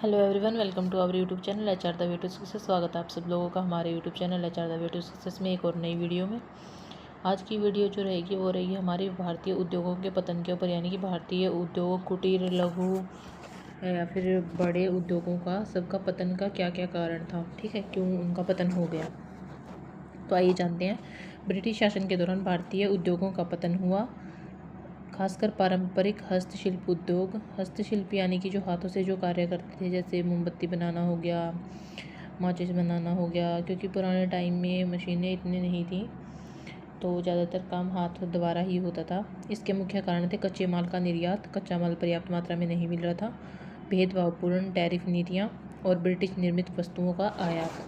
Hello everyone, welcome to our YouTube channel HR the way to success. स्वागत है आप सब लोगों का हमारे YouTube channel HR the way to success में एक और नई वीडियो में। आज की वीडियो जो रहेगी वो रहेगी हमारी भारतीय उद्योगों के पतन के ऊपर, यानी कि भारतीय उद्योग, कुटीर, लघु या फिर बड़े उद्योगों का सबका पतन का क्या क्या कारण था। ठीक है, क्यों उनका पतन हो गया। तो आइए जानते हैं। ब्रिटिश शासन के दौरान भारतीय उद्योगों का पतन हुआ, खासकर पारंपरिक हस्तशिल्प उद्योग। हस्तशिल्प यानी कि जो हाथों से जो कार्य करते थे, जैसे मोमबत्ती बनाना हो गया, माचिस बनाना हो गया, क्योंकि पुराने टाइम में मशीनें इतनी नहीं थी तो ज़्यादातर काम हाथ द्वारा ही होता था। इसके मुख्य कारण थे कच्चे माल का निर्यात, कच्चा माल पर्याप्त मात्रा में नहीं मिल रहा था, भेदभावपूर्ण टैरिफ नीतियाँ और ब्रिटिश निर्मित वस्तुओं का आयात।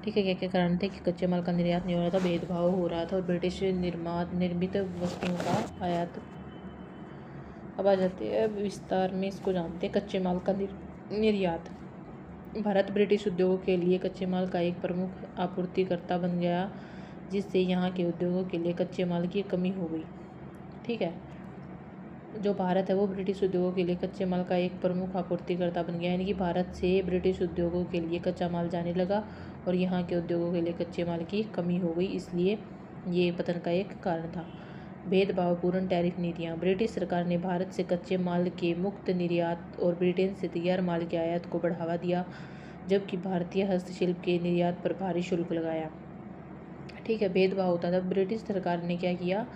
ठीक है, क्या क्या कारण थे कि कच्चे माल का निर्यात नहीं हो रहा था, भेदभाव हो रहा था और ब्रिटिश निर्मित वस्तुओं का आयात। अब आ जाते हैं विस्तार में, इसको जानते हैं। कच्चे माल का निर्यात। भारत ब्रिटिश उद्योगों के लिए कच्चे माल का एक प्रमुख आपूर्तिकर्ता बन गया, जिससे यहाँ के उद्योगों के लिए कच्चे माल की कमी हो गई। ठीक है, जो भारत है वो ब्रिटिश उद्योगों के लिए कच्चे माल का एक प्रमुख आपूर्तिकर्ता बन गया, यानी कि भारत से ब्रिटिश उद्योगों के लिए कच्चा माल जाने लगा और यहाँ के उद्योगों के लिए कच्चे माल की कमी हो गई, इसलिए ये पतन का एक कारण था। भेदभावपूर्ण टैरिफ नीतियाँ। ब्रिटिश सरकार ने भारत से कच्चे माल के मुक्त निर्यात और ब्रिटेन से तैयार माल के आयात को बढ़ावा दिया, जबकि भारतीय हस्तशिल्प के निर्यात पर भारी शुल्क लगाया। ठीक है, भेदभाव होता था। ब्रिटिश सरकार ने क्या किया,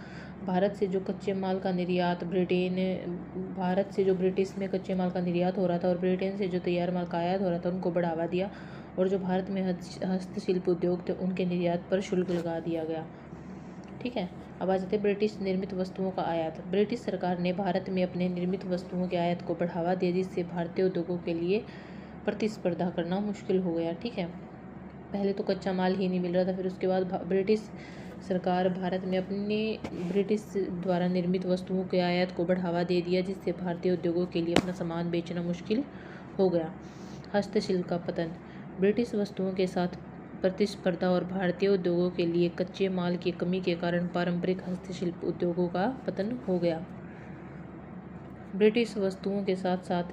भारत से जो कच्चे माल का निर्यात भारत से जो ब्रिटिश में कच्चे माल का निर्यात हो रहा था और ब्रिटेन से जो तैयार माल का आयात हो रहा था उनको बढ़ावा दिया, और जो भारत में हस्तशिल्प उद्योग थे उनके निर्यात पर शुल्क लगा दिया गया। ठीक है, अब आ जाते हैं ब्रिटिश निर्मित वस्तुओं का आयात। ब्रिटिश सरकार ने भारत में अपने निर्मित वस्तुओं के आयात को बढ़ावा दिया, जिससे भारतीय उद्योगों के लिए प्रतिस्पर्धा करना मुश्किल हो गया। ठीक है, पहले तो कच्चा माल ही नहीं मिल रहा था, फिर उसके बाद ब्रिटिश सरकार भारत में अपने ब्रिटिश द्वारा निर्मित वस्तुओं के आयात को बढ़ावा दे दिया, जिससे भारतीय उद्योगों के लिए अपना सामान बेचना मुश्किल हो गया। हस्तशिल्प का पतन। ब्रिटिश वस्तुओं के साथ प्रतिस्पर्धा और भारतीय उद्योगों के लिए कच्चे माल की कमी के कारण पारंपरिक हस्तशिल्प उद्योगों का पतन हो गया। ब्रिटिश वस्तुओं के साथ साथ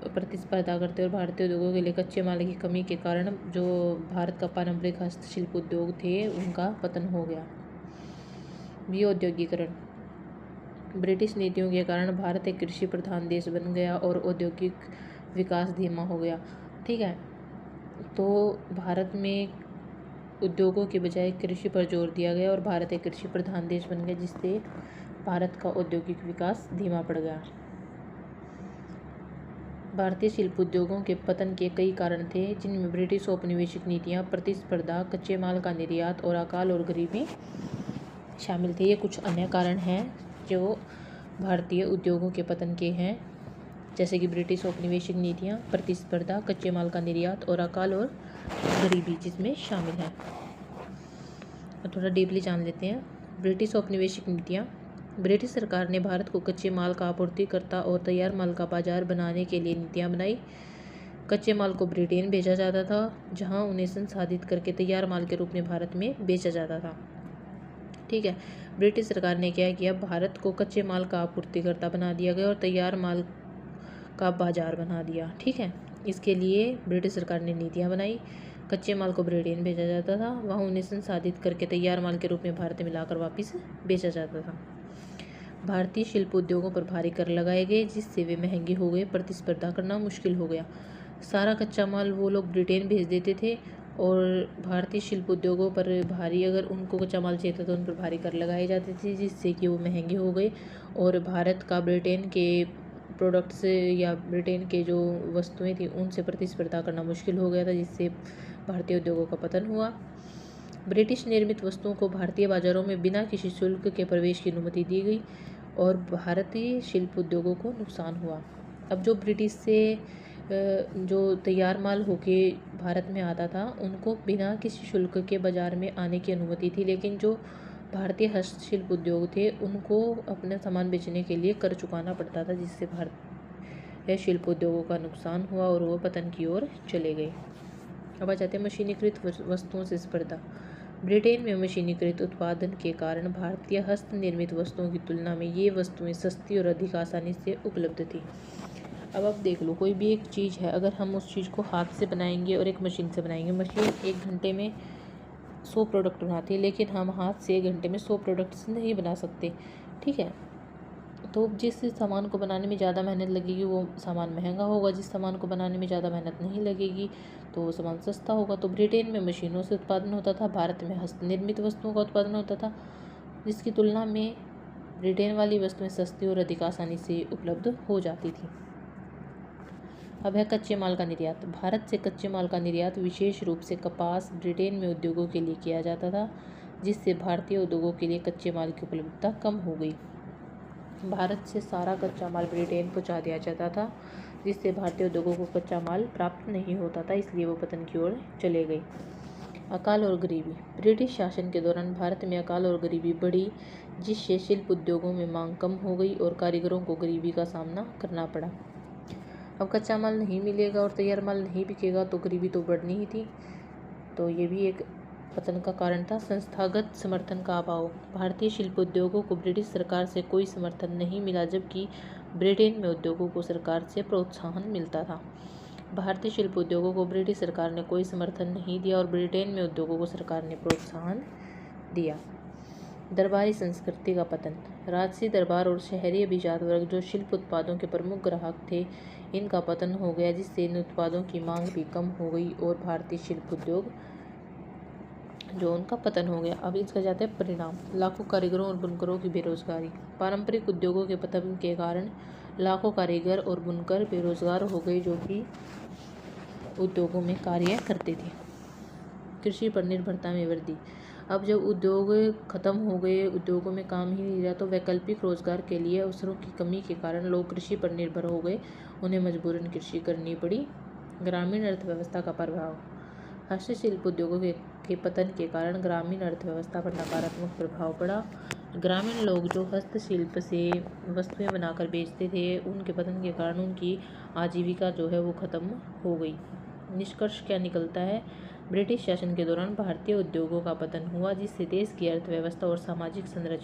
प्रतिस्पर्धा करते और भारतीय उद्योगों के लिए कच्चे माल की कमी के कारण जो भारत का पारंपरिक हस्तशिल्प उद्योग थे उनका पतन हो गया। औद्योगिकरण। ब्रिटिश नीतियों के कारण भारत एक कृषि प्रधान देश बन गया और औद्योगिक विकास धीमा हो गया। ठीक है, तो भारत में उद्योगों के बजाय कृषि पर जोर दिया गया और भारत एक कृषि प्रधान देश बन गया, जिससे भारत का औद्योगिक विकास धीमा पड़ गया। भारतीय शिल्प उद्योगों के पतन के कई कारण थे, जिनमें ब्रिटिश औपनिवेशिक नीतियाँ, प्रतिस्पर्धा, कच्चे माल का निर्यात और अकाल और गरीबी शामिल थे। ये कुछ अन्य कारण हैं जो भारतीय उद्योगों के पतन के हैं, जैसे कि ब्रिटिश औपनिवेशिक नीतियाँ, प्रतिस्पर्धा, कच्चे माल का निर्यात और अकाल और गरीबी जिसमें शामिल है। थोड़ा डीपली जान लेते हैं। ब्रिटिश औपनिवेशिक नीतियाँ। ब्रिटिश सरकार ने भारत को कच्चे माल का आपूर्तिकर्ता और तैयार माल का बाजार बनाने के लिए नीतियाँ बनाई। कच्चे माल को ब्रिटेन भेजा जाता था, जहाँ उन्हें संसाधित करके तैयार माल के रूप में भारत में बेचा जाता था। ठीक है, ब्रिटिश सरकार ने क्या किया, भारत को कच्चे माल का आपूर्तिकर्ता बना दिया गया और तैयार माल का बाजार बना दिया। ठीक है, इसके लिए ब्रिटिश सरकार ने नीतियाँ बनाई। कच्चे माल को ब्रिटेन भेजा जाता था, वहाँ उन्हें संसाधित करके तैयार माल के रूप में भारत में लाकर वापस बेचा जाता था। भारतीय शिल्प उद्योगों पर भारी कर लगाए गए, जिससे वे महंगे हो गए, प्रतिस्पर्धा करना मुश्किल हो गया। सारा कच्चा माल वो लोग ब्रिटेन भेज देते थे और भारतीय शिल्प उद्योगों पर भारी, अगर उनको कच्चा माल चाहिए था तो उन पर भारी कर लगाए जाते थे, जिससे कि वो महंगे हो गए और भारत का ब्रिटेन के प्रोडक्ट्स या ब्रिटेन के जो वस्तुएं थी उनसे प्रतिस्पर्धा करना मुश्किल हो गया था, जिससे भारतीय उद्योगों का पतन हुआ। ब्रिटिश निर्मित वस्तुओं को भारतीय बाजारों में बिना किसी शुल्क के प्रवेश की अनुमति दी गई और भारतीय शिल्प उद्योगों को नुकसान हुआ। अब जो ब्रिटिश से जो तैयार माल होके भारत में आता था उनको बिना किसी शुल्क के बाजार में आने की अनुमति थी, लेकिन जो भारतीय हस्तशिल्प उद्योग थे उनको अपना सामान बेचने के लिए कर चुकाना पड़ता था, जिससे भारतीय शिल्प उद्योगों का नुकसान हुआ और वो पतन की ओर चले गए। अब आ जाते हैं मशीनीकृत वस्तुओं से स्पर्धा। ब्रिटेन में मशीनीकृत उत्पादन के कारण भारतीय हस्त निर्मित वस्तुओं की तुलना में ये वस्तुएं सस्ती और अधिक आसानी से उपलब्ध थी। अब आप देख लो, कोई भी एक चीज़ है, अगर हम उस चीज़ को हाथ से बनाएंगे और एक मशीन से बनाएंगे, मशीन 1 घंटे में 100 प्रोडक्ट बनाती है, लेकिन हम हाथ से 1 घंटे में 100 प्रोडक्ट्स नहीं बना सकते। ठीक है, तो जिस सामान को बनाने में ज़्यादा मेहनत लगेगी वो सामान महंगा होगा, जिस सामान को बनाने में ज़्यादा मेहनत नहीं लगेगी तो वो सामान सस्ता होगा। तो ब्रिटेन में मशीनों से उत्पादन होता था, भारत में हस्तनिर्मित वस्तुओं का उत्पादन होता था, जिसकी तुलना में ब्रिटेन वाली वस्तुएं सस्ती और अधिक आसानी से उपलब्ध हो जाती थी। अब है कच्चे माल का निर्यात। भारत से कच्चे माल का निर्यात विशेष रूप से कपास ब्रिटेन में उद्योगों के लिए किया जाता था, जिससे भारतीय उद्योगों के लिए कच्चे माल की उपलब्धता कम हो गई। भारत से सारा कच्चा माल ब्रिटेन पहुंचा दिया जाता था, जिससे भारतीय उद्योगों को कच्चा माल प्राप्त नहीं होता था, इसलिए वो पतन की ओर चले गए। अकाल और गरीबी। ब्रिटिश शासन के दौरान भारत में अकाल और गरीबी बढ़ी, जिससे शिल्प उद्योगों में मांग कम हो गई और कारीगरों को गरीबी का सामना करना पड़ा। अब कच्चा माल नहीं मिलेगा और तैयार माल नहीं बिकेगा तो गरीबी तो बढ़नी ही थी, तो ये भी एक पतन का कारण था। संस्थागत समर्थन का अभाव। भारतीय शिल्प उद्योगों को ब्रिटिश सरकार से कोई समर्थन नहीं मिला, जबकि ब्रिटेन में उद्योगों को सरकार से प्रोत्साहन मिलता था। भारतीय शिल्प उद्योगों को ब्रिटिश सरकार ने कोई समर्थन नहीं दिया और ब्रिटेन में उद्योगों को सरकार ने प्रोत्साहन दिया। दरबारी संस्कृति का पतन। राजसी दरबार और शहरी अभिजात वर्ग, जो शिल्प उत्पादों के प्रमुख ग्राहक थे, इनका पतन हो गया, जिससे इन उत्पादों की मांग भी कम हो गई और भारतीय शिल्प उद्योग जो उनका पतन हो गया। अब इसका जाते हैं परिणाम। लाखों कारीगरों और बुनकरों की बेरोजगारी। पारंपरिक उद्योगों के पतन के कारण लाखों कारीगर और बुनकर बेरोजगार हो गए, जो कि उद्योगों में कार्य करते थे। कृषि पर निर्भरता में वृद्धि। अब जब उद्योग खत्म हो गए, उद्योगों में काम ही नहीं रहा, तो वैकल्पिक रोजगार के लिए अवसरों की कमी के कारण लोग कृषि पर निर्भर हो गए, उन्हें मजबूरन कृषि करनी पड़ी। ग्रामीण अर्थव्यवस्था का प्रभाव। हस्तशिल्प उद्योगों के पतन के कारण ग्रामीण अर्थव्यवस्था पर नकारात्मक प्रभाव पड़ा। ग्रामीण लोग जो हस्तशिल्प से वस्तुएं बनाकर बेचते थे, उनके पतन के कारण उनकी आजीविका जो है वो खत्म हो गई। निष्कर्ष क्या निकलता है? ब्रिटिश शासन के दौरान भारतीय उद्योगों का पतन हुआ, जिससे देश की अर्थव्यवस्था और सामाजिक संरचना